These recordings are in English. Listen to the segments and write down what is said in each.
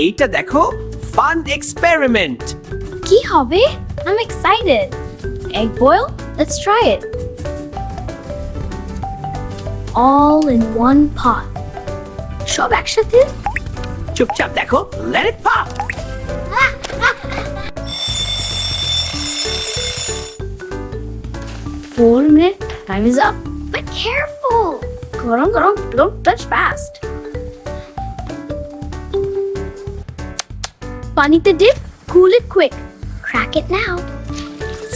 এইটা দেখো, fun experiment. কি হবে? I'm excited. Egg boil? Let's try it. All in one pot. সব একসাথে? চুপচাপ দেখো, let it pop. 4 minutes. Time is up. But careful. Garam, garam. Don't touch fast. Panite dip. Cool it quick. Crack it now.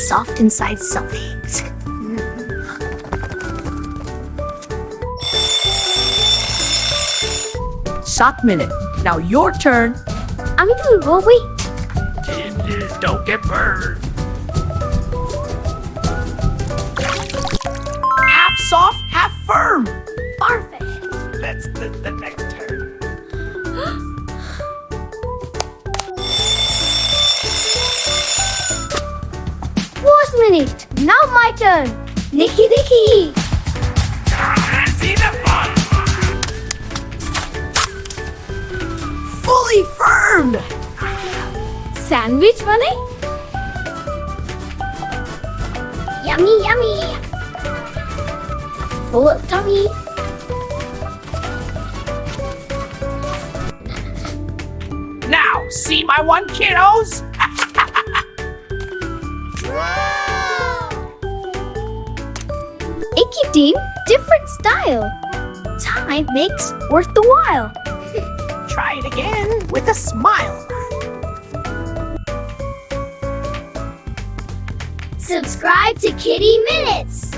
Soft inside, something. 7 minutes. Now your turn. আমি তুলবো, wait. Don't get burned. Half soft, half firm. Perfect. That's the next turn. Last minute. Now my turn. Nikki, Nikki. See the fun. Fully firmed. Sandwich মানে? Yummy, yummy. Full of tummy. Now, see my one, kiddos? Icky team, different style. Time makes worth the while. Try it again with a smile. Subscribe to Kitty Minutes.